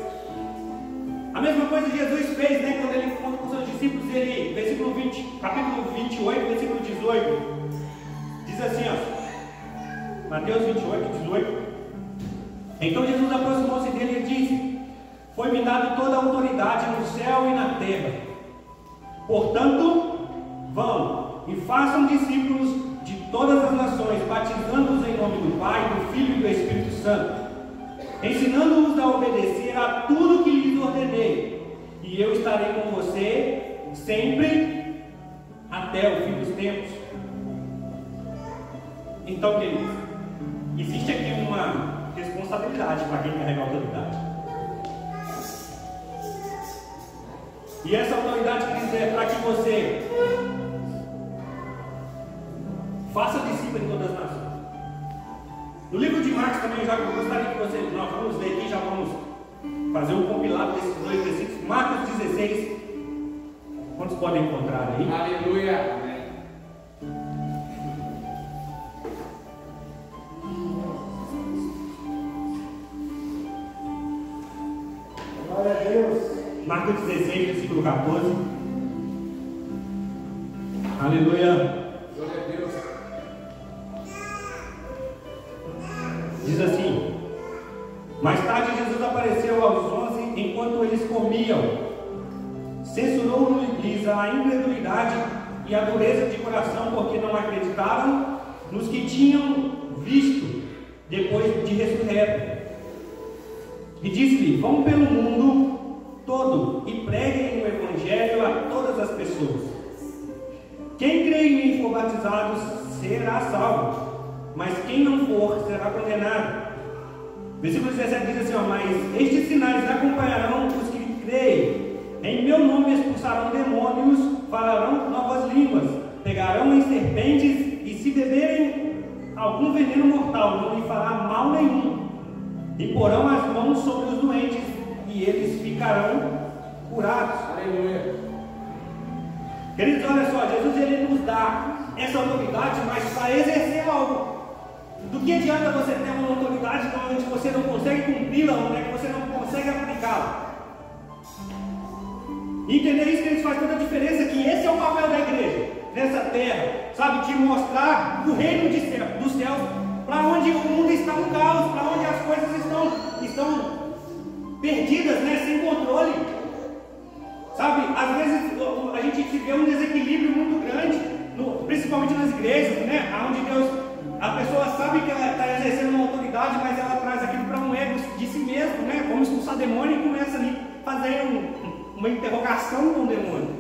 A mesma coisa Jesus fez, né? Quando ele conta com os seus discípulos, ele, versículo 20, capítulo 28, versículo 18. Diz assim, ó, Mateus 28, 18. Então Jesus aproximou-se dele e disse: foi-me dado toda a autoridade no céu e na terra. Portanto, vão e façam discípulos de todas as nações, batizando-os em nome do Pai, do Filho e do Espírito Santo, ensinando-os a obedecer a tudo que lhes ordenei. E eu estarei com você sempre até o fim dos tempos. Então, queridos, existe aqui uma responsabilidade para quem carrega a autoridade. E essa autoridade, queridos, é para que você faça discípulo em todas as nações. No livro de Marcos também, já gostaria que nós vamos ler aqui, já vamos fazer um compilado desses dois versículos. Marcos 16, podem encontrar aí. Aleluia. Glória a Deus. Marcos 16, versículo 14. Aleluia. Glória a Deus. Diz assim: mais tarde Jesus apareceu aos 11 enquanto eles comiam. Censurou-lhes a incredulidade e a dureza de coração, porque não acreditaram nos que tinham visto depois de ressurreto. E disse-lhe: vão pelo mundo todo e preguem o Evangelho a todas as pessoas. Quem crê em mim e for batizado será salvo, mas quem não for será condenado. Versículo 17 diz assim: mas estes sinais acompanharão os que creem. Em meu nome expulsarão demônios, falarão novas línguas, pegarão em serpentes, e se beberem algum veneno mortal, não lhe fará mal nenhum. E porão as mãos sobre os doentes, e eles ficarão curados. Aleluia. Queridos, olha só, Jesus ele nos dá essa autoridade, mas para exercer algo. Do que adianta você ter uma autoridade onde você não consegue cumpri-la, onde é que você não consegue aplicá-la? Entender isso, que faz toda a diferença, que esse é o papel da igreja nessa terra, sabe, de mostrar o reino dos céus, para onde o mundo está no caos, para onde as coisas estão perdidas, né, sem controle. Sabe, às vezes a gente vê um desequilíbrio muito grande, principalmente nas igrejas, né, onde a pessoa sabe que ela está exercendo uma autoridade, mas ela traz aquilo para um ego de si mesmo, né, vamos expulsar demônio, e começa ali a fazer uma interrogação com o demônio.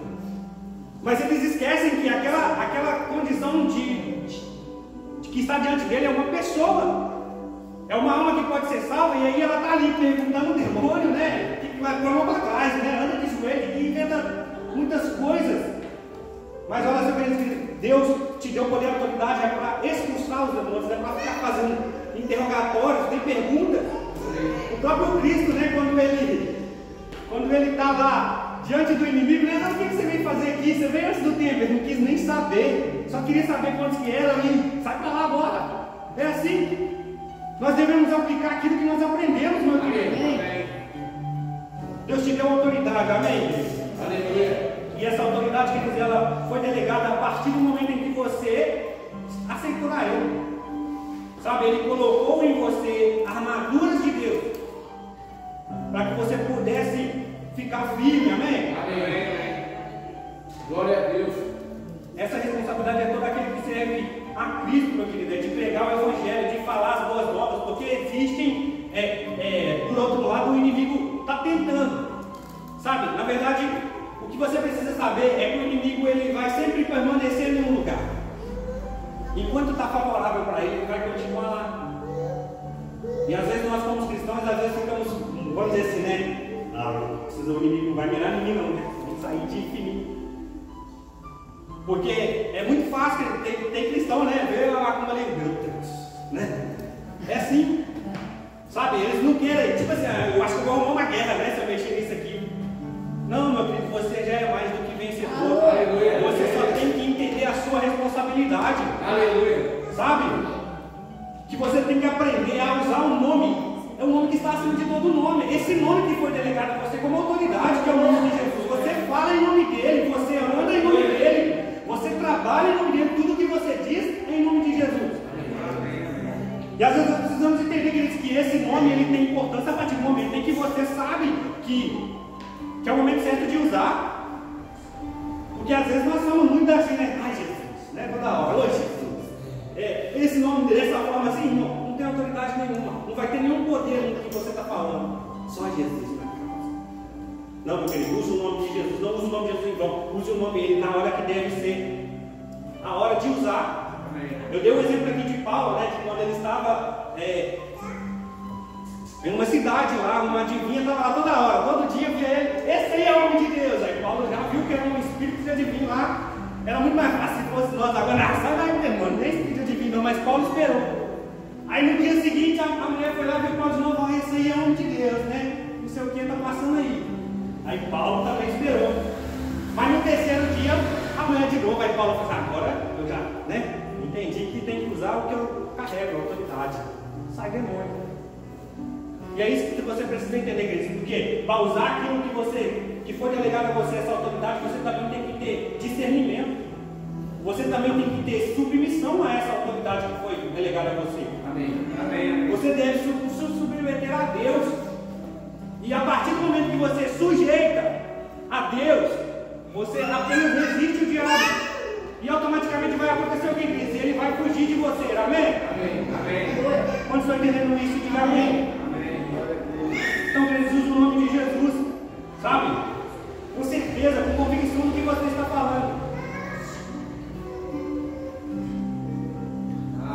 Mas eles esquecem que aquela condição de que está diante dele é uma pessoa, é uma alma que pode ser salva, e aí ela está ali perguntando ao demônio, né, que vai pôr a mão para trás, né, anda de joelho, e inventa muitas coisas. Mas olha só, Deus te deu poder e autoridade para expulsar os demônios, para ficar fazendo interrogatórios, tem perguntas. O próprio Cristo, né, quando ele estava diante do inimigo, né, o que você veio fazer aqui? Você veio antes do tempo, ele não quis nem saber, só queria saber quantos que eram e sai para lá agora. É assim. Nós devemos aplicar aquilo que nós aprendemos, meu querido. Deus te deu autoridade, amém? Aleluia. E essa autoridade, quer dizer, ela foi delegada a partir do momento em que você aceitou a Ele. Sabe, Ele colocou em você armaduras de Deus, para que você pudesse ficar firme, amém? Amém. Glória a Deus. Essa responsabilidade é todo aquele que serve a Cristo, meu querido, é de pregar o Evangelho, de falar as boas novas, porque existem, por outro lado, o inimigo está tentando, sabe? Na verdade, o que você precisa saber é que o inimigo ele vai sempre permanecer em um lugar. Enquanto está favorável para ele, ele vai continuar lá. E às vezes nós, como cristãos, às vezes ficamos, vamos dizer assim, né? O inimigo não vai mirar em mim, não, né? Tem que sair de infinito. Porque é muito fácil ter cristão, né? Ver como ali, meu Deus, né? É assim, sabe? Eles não querem, tipo assim, eu acho que eu vou arrumar uma guerra, né? Se eu mexer nisso aqui. Não, meu querido, você já é mais do que vencedor. Aleluia. Você só tem que entender a sua responsabilidade. Aleluia. Sabe? Que você tem que aprender a usar um nome. É um nome que está acima de todo nome. Esse nome que foi delegado a você como autoridade, que é o nome de Jesus. Você fala em nome dele, você anda em nome dele, você trabalha em nome dele, tudo que você diz é em nome de Jesus. E às vezes nós precisamos entender, queridos, que esse nome ele tem importância a partir do momento em que você sabe que é o momento certo de usar. Porque às vezes nós somos muito assim, né? Ai, Jesus, né? Toda hora, ô Jesus. Esse nome dessa forma assim, não tem autoridade nenhuma, não vai ter nenhum poder no que você está falando. Só Jesus vai causa. Não, meu querido, use o nome de Jesus, não use o nome de Jesus em vão, use o nome dele na hora que deve ser, a hora de usar. Eu dei um exemplo aqui de Paulo, né? De quando ele estava em uma cidade lá, uma adivinha estava lá toda hora, todo dia via ele, esse aí é o homem de Deus. Aí Paulo já viu que era um espírito de adivinho lá, era muito mais fácil se fosse nós agora, sai daí, demônio, nem espírito de adivinho não, mas Paulo esperou. Aí no dia seguinte a mulher foi lá e viu Paulo de novo, esse aí é o homem de Deus, né? Não sei o que está passando aí. Aí Paulo também esperou. Mas no terceiro com ela de novo. Aí Paulo falou assim, agora eu já, né? Entendi que tem que usar o que eu carrego, a autoridade. Sai demônio. E é isso que você precisa entender, queridos. Porque para usar aquilo que foi delegado a você, essa autoridade, você também tem que ter discernimento. Você também tem que ter submissão a essa autoridade que foi delegada a você. Amém. Amém. Você deve se submeter a Deus. E a partir do momento que você sujeita a Deus, você apenas resiste o diabo. E automaticamente vai acontecer o que diz, ele vai fugir de você, amém? Amém. Amém. Quando estão entendendo isso, diga amém. Amém. Então, queridos, use o nome de Jesus, sabe? Com certeza, com convicção do que você está falando.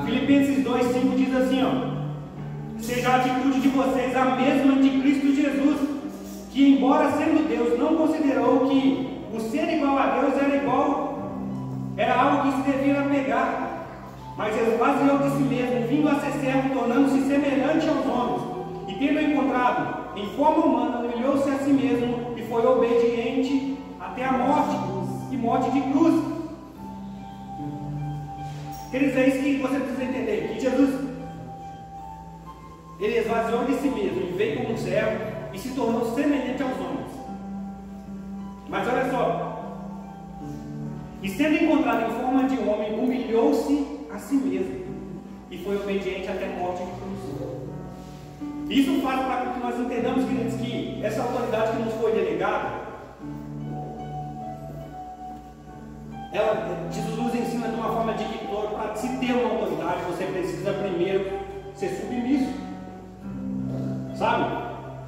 Filipenses 2,5 diz assim, ó: seja a atitude de vocês a mesma de Cristo Jesus, que embora sendo Deus, não considerou que o ser igual a Deus era algo que se devia apegar, mas esvaziou de si mesmo, vindo a ser servo, tornando-se semelhante aos homens, e tendo encontrado em forma humana, humilhou-se a si mesmo e foi obediente até a morte, e morte de cruz. Queridos, é isso que você precisa entender, que Jesus, ele esvaziou de si mesmo, ele veio como um servo e se tornou semelhante aos homens. Mas olha só, e sendo encontrado em forma de homem, humilhou-se a si mesmo e foi obediente até a morte de cruz. Isso faz para que nós entendamos, queridos, que essa autoridade que nos foi delegada, Jesus nos ensina de uma forma de que para se ter uma autoridade, você precisa primeiro ser submisso. Sabe?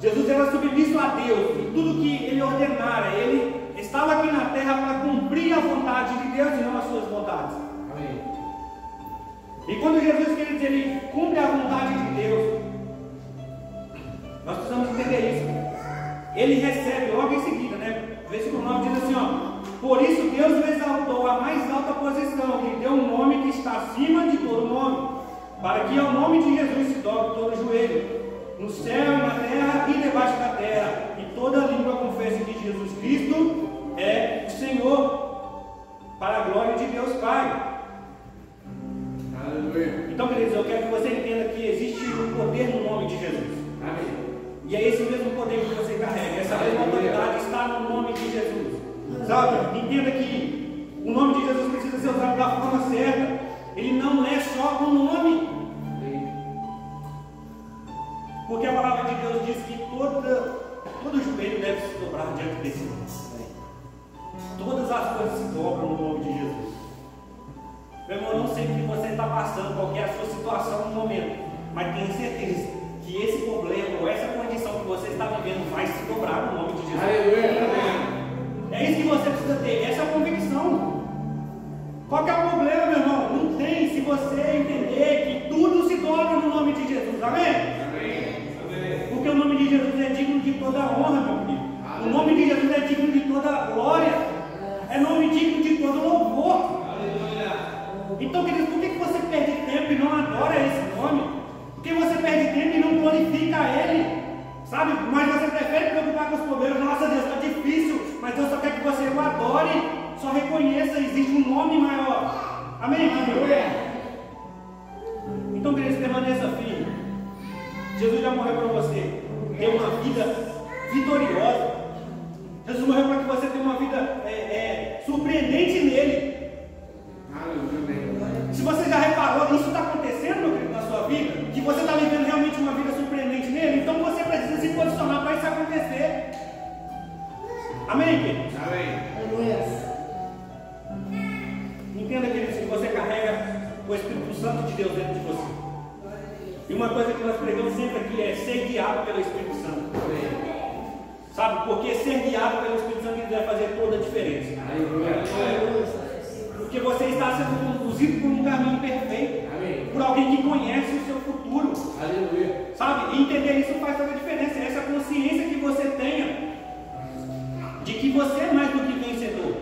Jesus era submisso a Deus e tudo que ele ordenara, ele estava aqui na terra para cumprir a vontade de Deus e não as suas vontades. Amém. E quando Jesus, queridos, ele cumpre a vontade de Deus, nós precisamos entender isso. Ele recebe logo em seguida, né? Versículo 9 diz assim, ó: por isso Deus o exaltou à mais alta posição, lhe deu um nome que está acima de todo nome, para que ao nome de Jesus se dobre todo joelho, no céu e na terra e debaixo da terra, e toda língua confesse que Jesus Cristo é o Senhor, para a glória de Deus Pai. Aleluia. Então, queridos, eu quero que você entenda que existe um poder no nome de Jesus. Amém. E é esse mesmo poder que você carrega. Essa mesma autoridade está no nome de Jesus. Sabe? Entenda que o nome de Jesus precisa ser usado da forma certa. Ele não é só um nome. Porque a palavra de Deus diz que todo joelho deve se dobrar diante desse nome. Todas as coisas se dobram no nome de Jesus. Meu irmão, eu não sei o que você está passando, qual é a sua situação no momento, mas tenho certeza que esse problema ou essa condição que você está vivendo vai se dobrar no nome de Jesus. Aleluia. É isso que você precisa ter, essa convicção. Qual que é o problema, meu irmão? Não tem, se você entender que tudo se dobra no nome de Jesus. Amém? Porque o nome de Jesus é digno de toda honra, meu querido. O nome de Jesus é digno de toda glória. É nome digno de todo louvor. Então, querido, por que você perde tempo e não adora esse nome? Por que você perde tempo e não glorifica Ele? Sabe? Mas você prefere preocupar com os problemas. Nossa, Deus, está difícil. Mas Deus só quer que você o adore. Só reconheça, existe um nome maior. Amém? Então, querido, permaneça firme. Jesus já morreu para você ter uma vida vitoriosa. Jesus morreu para que você tenha uma vida surpreendente nele. Se você já reparou, isso está acontecendo, meu querido, na sua vida, que você está vivendo realmente uma vida surpreendente nele, então você precisa se posicionar para isso acontecer. Amém, queridos? Amém. Entenda, queridos, que você carrega o Espírito Santo de Deus dentro de você. E uma coisa que nós pregamos sempre aqui é ser guiado pelo Espírito Santo. Sabe? Porque ser guiado pelo Espírito Santo vai fazer toda a diferença. Porque você está sendo conduzido por um caminho perfeito. Por alguém que conhece o seu futuro. Sabe? E entender isso faz toda a diferença. Essa consciência que você tenha de que você é mais do que vencedor.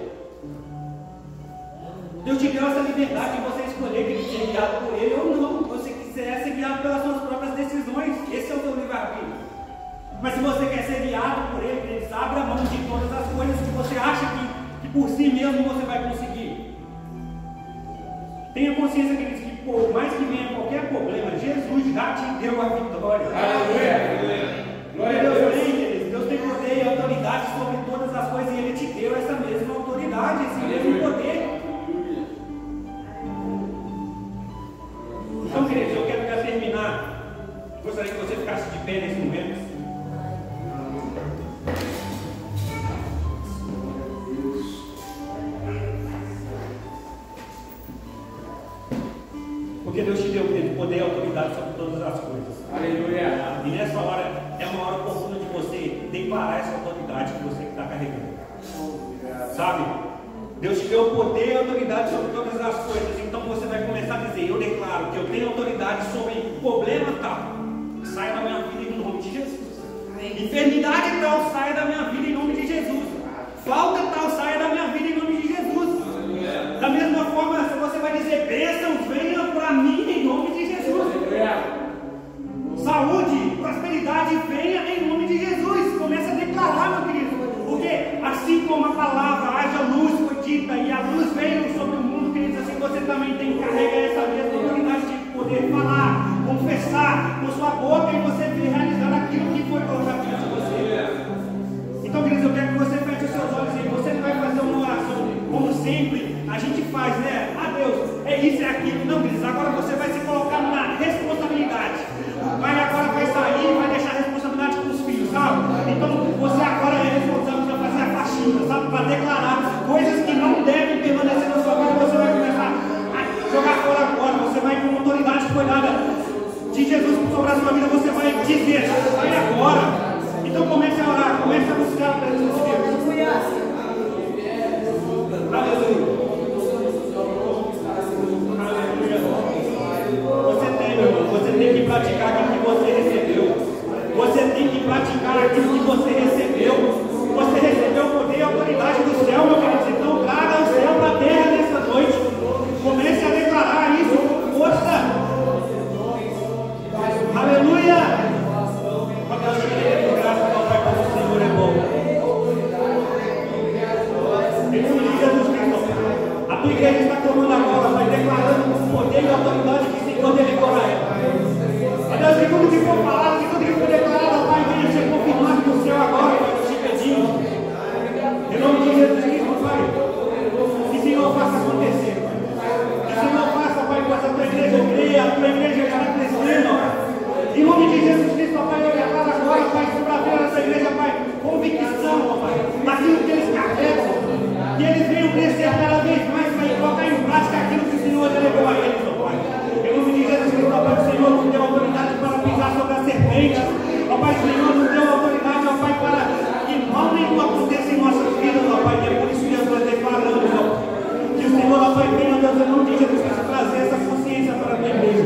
Deus te deu essa liberdade de você escolher que ser guiado por Ele ou não. Você quiser ser guiado pelas suas próprias decisões. Esse é o seu livre-arbítrio. Mas se você quer ser guiado por Ele, Ele abre a mão de todas as coisas que você acha que por si mesmo você vai conseguir. Tenha consciência, queridos, que por mais que venha qualquer problema, Jesus já te deu a vitória. Aleluia. Glória a Deus. Deus tem poder e autoridade sobre todas as coisas e Ele te deu essa mesma autoridade, esse mesmo poder. Então, queridos, eu quero já terminar. Gostaria que você ficasse de pé nesse momento. Porque Deus te deu poder e autoridade sobre todas as coisas. Aleluia. E nessa hora é uma hora oportuna de você declarar essa autoridade que você está carregando. Sabe? Deus te deu poder e autoridade sobre todas as coisas. Então você vai começar a dizer: eu declaro que eu tenho autoridade sobre problema tal. Sai da minha vida em nome de Jesus. Enfermidade tal, sai da minha vida em nome de Jesus. Falta tal, sai da minha vida em nome de Jesus. Da mesma forma, você vai dizer: bênçãos venham para mim em nome de Jesus. Saúde, prosperidade venha em nome de Jesus. Começa a declarar, meu querido. Porque assim como a palavra, haja luz, foi dita, e a luz veio sobre o mundo, queridos, assim você também tem que carregar essa mesma autoridade de poder falar, confessar com sua boca e você realizar aquilo que foi colocado diante de você. Então, queridos, eu quero que você feche os seus olhos e você não vai fazer uma oração como sempre a gente faz, né? Ah, Deus, é isso, é aquilo. Não, queridos, agora você vai se colocar na responsabilidade. Agora vai sair e vai deixar a responsabilidade com os filhos, sabe? Então você agora é responsável para fazer a faxina, sabe? Para declarar coisas que não devem permanecer na sua vida. Você vai começar a jogar fora agora. Você vai com autoridade foi dada de Jesus sobre a sua vida. Você vai dizer: sai agora. Então comece a orar, comece a buscar a presença de Deus. Aleluia. Você tem que praticar aquilo que você recebeu. Você tem que praticar aquilo que você recebeu. Você recebeu o poder e a autoridade do céu, meu querido. Então traga o céu para a terra nessa noite. Comece a declarar isso com força. Aleluia. Deus, querido, graças ao Pai, como o Senhor é bom. Em nome de Jesus Cristo, a tua igreja está clamando agora, vai declarando com poder e autoridade que se poder decorar ela. Deus, que tudo que for falado, que tudo que for declarado, Pai, venha ser confirmado no céu agora, Pai, eu te pedimos. Em nome de Jesus Cristo, Pai, que o Senhor faça acontecer, Pai. Que o Senhor faça, Pai, com essa tua igreja creia, a tua igreja está crescendo, Pai. Em nome de Jesus Cristo, Pai, eu declaro agora, Pai, sobre a vida dessa igreja, Pai, convicção, Pai, daquilo que eles carregam, que eles venham crescer cada vez mais, Pai, e colocar em prática aquilo que o Senhor delegou a eles, Pai. Em nome de Jesus Cristo, Pai, o Senhor nos deu autoridade para pisar sobre a serpente. Ó Pai, o Senhor nos deu autoridade, ó Pai, para que mal nenhum aconteça em nossas vidas, ó Pai. E é por isso que nós declaramos, ó, que o Senhor, ó Pai, venha, Deus, em nome de Jesus Cristo, trazer essa consciência para a tua igreja,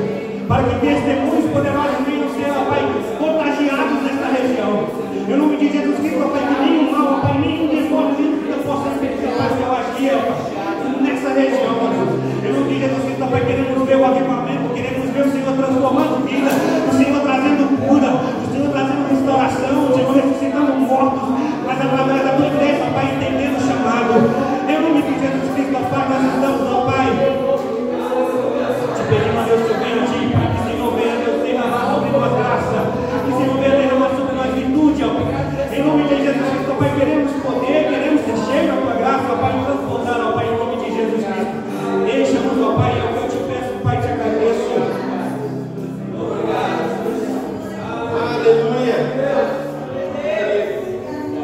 para que testemunhos poderosos venham ser, ó Pai, contagiados nesta região. Em nome de Jesus Cristo, ó Pai, que nenhum mal, ó Pai, nenhum demônio que possa impedir, ó Pai, seu agir, ó Pai, nessa região, ó Deus. Em nome de Jesus Cristo, ó Pai, queremos ver o avivamento, queremos ver o Senhor transformando vida, o Senhor trazendo cura, o Senhor trazendo restauração, o Senhor ressuscitando mortos, mas através da tua igreja, ó Pai, entendendo o chamado. Em nome de Jesus Cristo, ó Pai, nós estamos, ó Pai, te pedimos, ó Deus, que venha de Pai, que o Senhor venha, Deus, derramar sobre nós graça, que o Senhor venha derramar sobre nós virtude, ó Pai. Em nome de Jesus Cristo, ó Pai, queremos poder, queremos ser cheios da tua graça, ó Pai, e transbordar, ó Pai, em nome de Jesus Cristo. Deixa-nos, ó Pai, é o que eu te peço, Pai, te agradeço. Obrigado. Aleluia.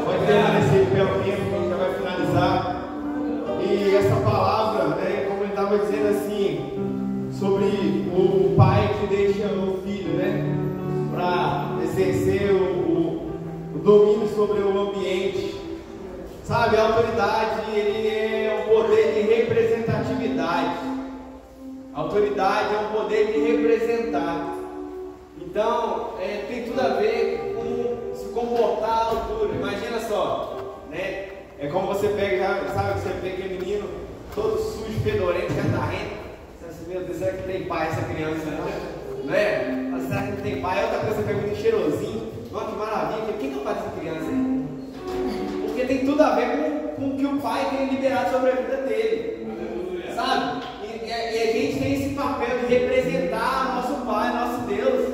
Pode permanecer pelo tempo, que a gente já vai finalizar. E essa palavra, né, como ele estava dizendo assim, sobre o pai que deixa o filho, né, para exercer o domínio sobre o ambiente. Sabe, a autoridade, ele é um poder de representatividade. A autoridade é um poder de representar. Então, tem tudo a ver com se comportar à altura. Imagina só, né? É como você pega, sabe, você vê aquele menino todo sujo, fedorento, catarrento. Você pensa, meu Deus, será que tem pai essa criança, não é? Mas será que não tem pai? Outra coisa, você pega um menino cheirosinho. Nossa, que maravilha. Quem que é o pai dessa criança, hein? Porque tem tudo a ver com o que o pai tem liberado sobre a vida dele. Sabe? E a gente papel de representar nosso Pai, nosso Deus.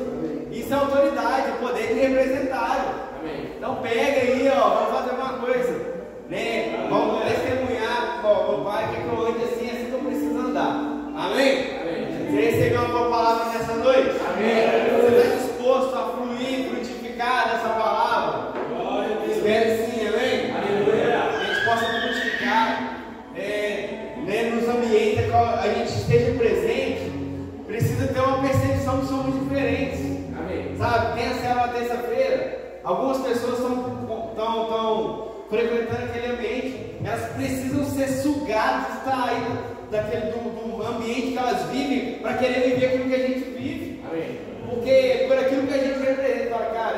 Isso é autoridade, o poder de representá-lo. Então pega aí, ó, vamos fazer uma coisa, né? Vamos testemunhar, ó, meu Pai quer que eu ande assim, assim que eu preciso andar. Amém? Você recebeu uma boa palavra nessa noite? Amém. Você está disposto a fluir, frutificar dessa palavra? Espero sim, amém? Aleluia. A gente possa frutificar, né, nos ambientes que a gente esteja presente. Precisa ter uma percepção que somos diferentes. Amém. Sabe, tem a célula terça-feira. Algumas pessoas estão frequentando aquele ambiente. Elas precisam ser sugadas, extraídas do ambiente que elas vivem, para querer viver aquilo que a gente vive. Amém. Porque por aquilo que a gente representa, cara,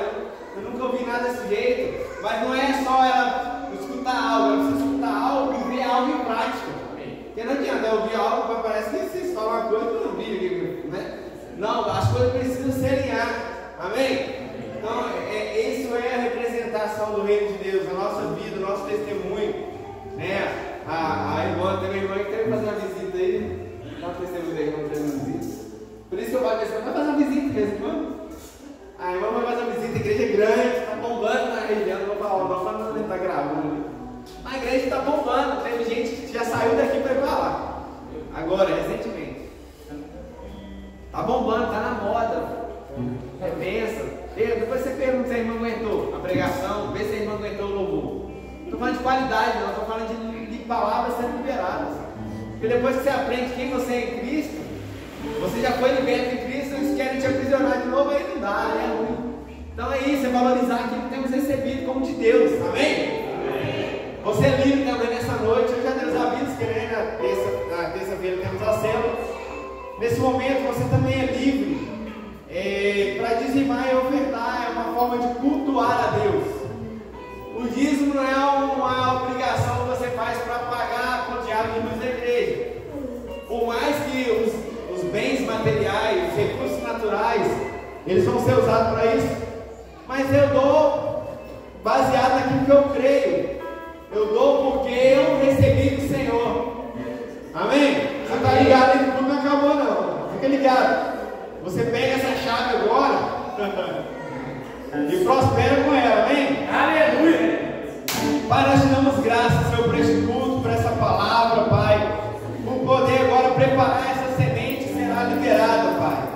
eu nunca ouvi nada desse jeito. Mas não é só ela escutar algo, ela precisa escutar algo e ver algo em prática. Amém. Porque não adianta eu ouvir algo, mas parece que vocês falam uma coisa que eu não vi, né? Não, as coisas precisam se alinhar. Amém? Então, isso é a representação do reino de Deus, a nossa vida, o nosso testemunho, né? A irmã, tem uma irmã que quer fazer uma visita aí, dá um testemunho da irmã fazer uma visita. Por isso que eu falo que vai fazer uma visita mesmo, irmã. A irmã vai fazer uma visita, a igreja é grande, está bombando na região, não vou falar, não falando que está gravando. A igreja está bombando, teve gente que já saiu daqui para ir para lá. Agora, recentemente. Está bombando, está na moda. Repensa. Depois você pergunta se a irmã aguentou a pregação, vê se a irmã aguentou o louvor. Não estou falando de qualidade, não, estou falando de palavras sendo liberadas. Porque depois que você aprende quem você é em Cristo, você já foi liberto em Cristo, eles querem te aprisionar de novo, aí não dá, é ruim. Então é isso, é valorizar aquilo que temos recebido como de Deus, amém? Amém. Você é livre também nessa noite, eu já dei os avisos, que na terça-feira temos a célula. Nesse momento você também é livre. Para dizimar e ofertar é uma forma de cultuar a Deus. O dízimo não é uma obrigação que você faz para pagar com o diabo de luz da igreja. Por mais que os bens materiais, os recursos naturais, eles vão ser usados para isso, mas eu dou baseado naquilo que eu creio. Eu dou porque eu recebi do Senhor. Amém? Você está ligado aí, tudo não acabou não. Fica ligado. Você pega essa chave agora e prospera com ela, amém? Aleluia! Pai, nós te damos graças, Senhor, por este culto, por essa palavra, Pai, por poder agora preparar essa semente que será liberada, Pai.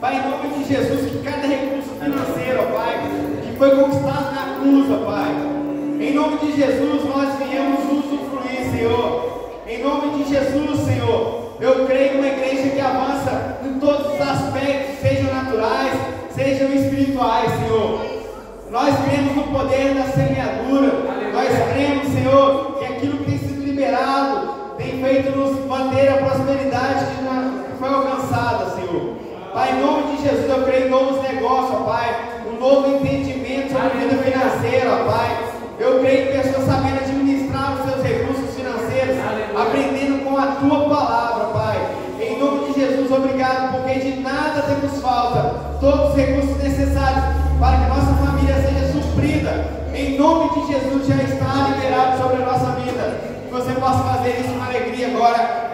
Pai, em nome de Jesus, que cada recurso financeiro, Pai, que foi conquistado na cruz, Pai, em nome de Jesus, nós viemos usufruir, Senhor. Em nome de Jesus, Senhor. Eu creio numa igreja que avança em todos os aspectos, sejam naturais, sejam espirituais, Senhor. Nós cremos no poder da semeadura. Nós cremos, Senhor, que aquilo que tem sido liberado tem feito nos manter a prosperidade que foi alcançada, Senhor. Pai, em nome de Jesus, eu creio em novos negócios, Pai, um novo entendimento sobre a vida financeira, Pai. Eu creio em pessoas sabendo administrar os seus recursos financeiros, aprendendo com a Tua palavra, Pai. Em nome de Jesus, obrigado, porque de nada temos falta. Todos os recursos necessários para que nossa família seja suprida, em nome de Jesus, já está liberado sobre a nossa vida. Que você possa fazer isso com alegria agora.